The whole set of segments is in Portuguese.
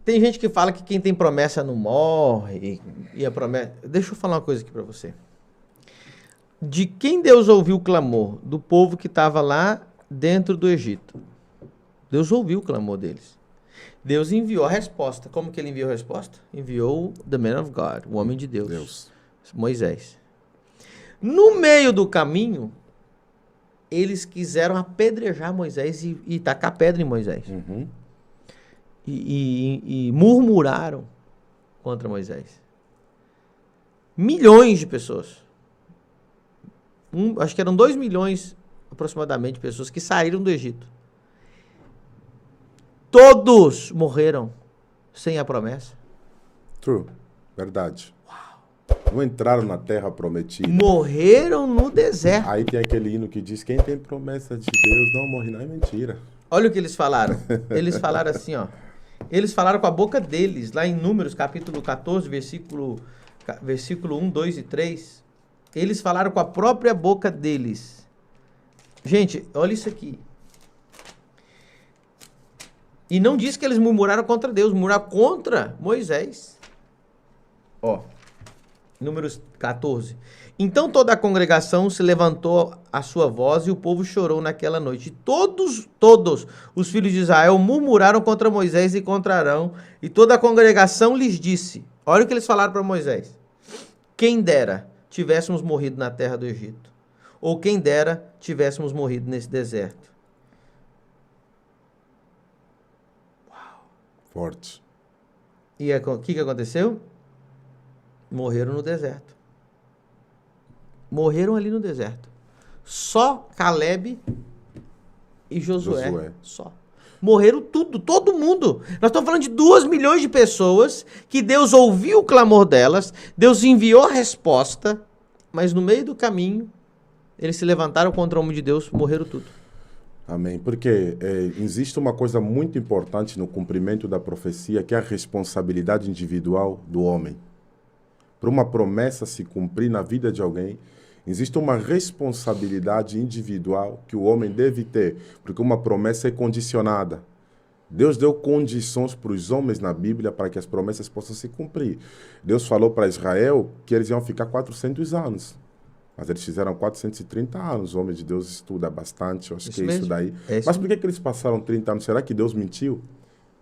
Tem gente que fala que quem tem promessa não morre. E a promessa... Deixa eu falar uma coisa aqui para você. De quem Deus ouviu o clamor? Do povo que estava lá dentro do Egito. Deus ouviu o clamor deles. Deus enviou a resposta. Como que ele enviou a resposta? Enviou the man of God, o homem de Deus. Moisés. No meio do caminho, eles quiseram apedrejar Moisés e tacar pedra em Moisés. Uhum. E murmuraram contra Moisés. Milhões de pessoas. Acho que eram 2 milhões aproximadamente de pessoas que saíram do Egito. Todos morreram sem a promessa. True. Verdade. Não entraram na terra prometida. Morreram no deserto. Aí tem aquele hino que diz, quem tem promessa de Deus não morre, não é mentira. Olha o que eles falaram. Eles falaram assim, ó. Eles falaram com a boca deles, lá em Números, capítulo 14, versículo 1, 2 e 3. Eles falaram com a própria boca deles. Gente, olha isso aqui. E não diz que eles murmuraram contra Deus, murmuraram contra Moisés. Ó, Números 14. Então toda a congregação se levantou a sua voz e o povo chorou naquela noite. Todos os filhos de Israel murmuraram contra Moisés e contra Arão. E toda a congregação lhes disse, olha o que eles falaram para Moisés. Quem dera tivéssemos morrido na terra do Egito. Ou quem dera tivéssemos morrido nesse deserto. Forte. E o que aconteceu? Morreram no deserto. Morreram ali no deserto. Só Caleb e Josué. Só. Morreram tudo, todo mundo. Nós estamos falando de 2 milhões de pessoas que Deus ouviu o clamor delas, Deus enviou a resposta, mas no meio do caminho, eles se levantaram contra o homem de Deus, morreram tudo. Amém. Porque existe uma coisa muito importante no cumprimento da profecia, que é a responsabilidade individual do homem. Para uma promessa se cumprir na vida de alguém, existe uma responsabilidade individual que o homem deve ter, porque uma promessa é condicionada. Deus deu condições para os homens na Bíblia para que as promessas possam se cumprir. Deus falou para Israel que eles iam ficar 400 anos. Mas eles fizeram 430 anos. O homem de Deus estuda bastante, eu acho que é isso daí. Mas por que eles passaram 30 anos? Será que Deus mentiu?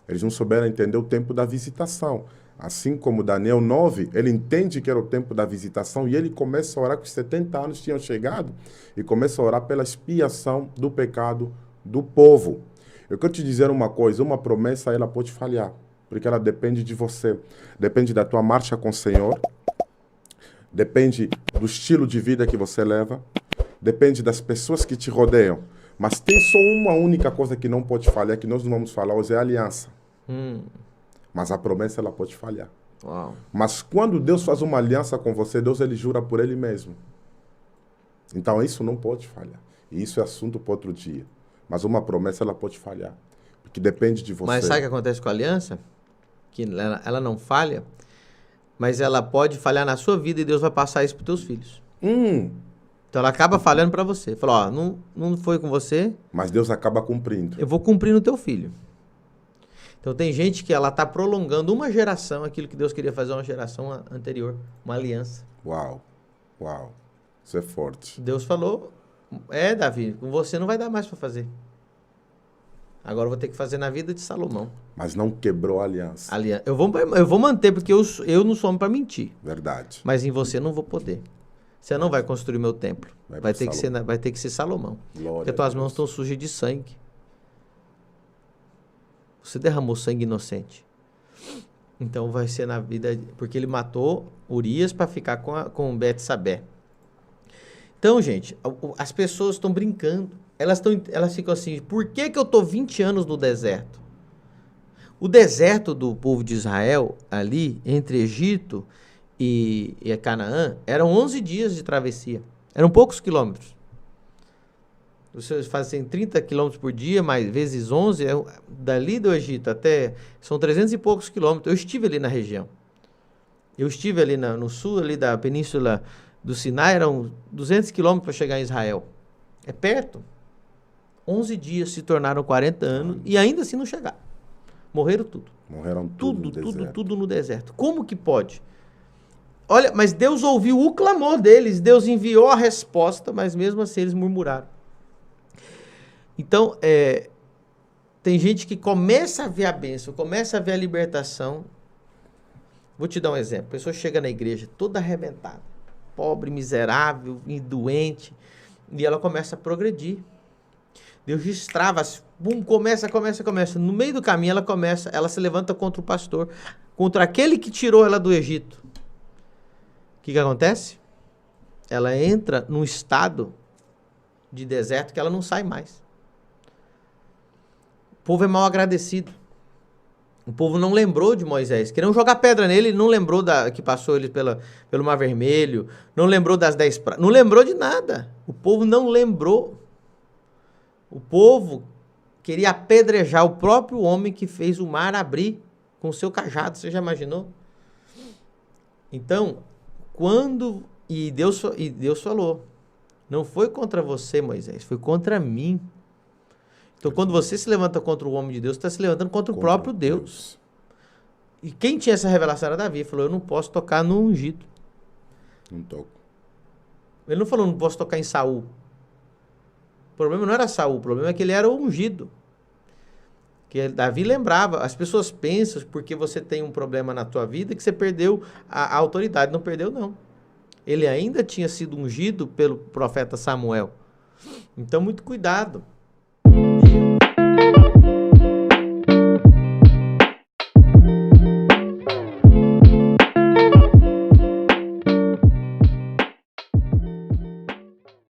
Eles não souberam entender o tempo da visitação. Assim como Daniel 9, ele entende que era o tempo da visitação e ele começa a orar que os 70 anos tinham chegado e começa a orar pela expiação do pecado do povo. Eu quero te dizer uma coisa, uma promessa ela pode falhar, porque ela depende de você, depende da tua marcha com o Senhor, depende do estilo de vida que você leva, depende das pessoas que te rodeiam. Mas tem só uma única coisa que não pode falhar, que nós não vamos falar hoje, é a aliança. Mas a promessa ela pode falhar. Uau. Mas quando Deus faz uma aliança com você, Deus ele jura por ele mesmo. Então isso não pode falhar. E isso é assunto para outro dia. Mas uma promessa ela pode falhar. Porque depende de você. Mas sabe o que acontece com a aliança? Que ela não falha, mas ela pode falhar na sua vida e Deus vai passar isso para os teus filhos. Então ela acaba falhando para você. Fala, ó, não foi com você. Mas Deus acaba cumprindo. Eu vou cumprir no teu filho. Então tem gente que ela está prolongando uma geração, aquilo que Deus queria fazer uma geração anterior, uma aliança. Uau, uau, isso é forte. Deus falou, Davi, com você não vai dar mais para fazer. Agora eu vou ter que fazer na vida de Salomão. Mas não quebrou a aliança. Eu vou manter, porque eu não sou homem para mentir. Verdade. Mas em você não vou poder. Você não vai construir meu templo. Vai ter que ser Salomão. Glória porque tuas mãos estão sujas de sangue. Você derramou sangue inocente. Então vai ser na vida... Porque ele matou Urias para ficar com Betsabé. Então, gente, as pessoas estão brincando. Elas ficam assim, por que eu estou 20 anos no deserto? O deserto do povo de Israel, ali, entre Egito e Canaã, eram 11 dias de travessia. Eram poucos quilômetros. Vocês fazem 30 quilômetros por dia, mais vezes 11, dali do Egito até... São 300 e poucos quilômetros. Eu estive ali na região. Eu estive ali no sul, ali da península do Sinai, eram 200 quilômetros para chegar em Israel. É perto. 11 dias se tornaram 40 anos e ainda assim não chegaram. Morreram tudo. Morreram tudo no deserto. Tudo no deserto. Como que pode? Olha, mas Deus ouviu o clamor deles, Deus enviou a resposta, mas mesmo assim eles murmuraram. Então, tem gente que começa a ver a bênção, começa a ver a libertação. Vou te dar um exemplo. A pessoa chega na igreja toda arrebentada, pobre, miserável, e doente, e ela começa a progredir. Deus destrava, começa. No meio do caminho ela se levanta contra o pastor, contra aquele que tirou ela do Egito. O que acontece? Ela entra num estado de deserto que ela não sai mais. O povo é mal agradecido. O povo não lembrou de Moisés. Queriam jogar pedra nele, ele não lembrou que passou ele pelo Mar Vermelho, não lembrou das 10 pragas, não lembrou de nada. O povo não lembrou. O povo queria apedrejar o próprio homem que fez o mar abrir com o seu cajado. Você já imaginou? Então, Deus falou, não foi contra você, Moisés, foi contra mim. Então, quando você se levanta contra o homem de Deus, você está se levantando contra o próprio Deus. E quem tinha essa revelação era Davi. Ele falou, eu não posso tocar no ungido. Não toco. Ele não falou, não posso tocar em Saul. O problema não era Saul, o problema é que ele era o ungido. Que Davi lembrava. As pessoas pensam, porque você tem um problema na tua vida, que você perdeu a autoridade. Não perdeu, não. Ele ainda tinha sido ungido pelo profeta Samuel. Então, muito cuidado. Deus.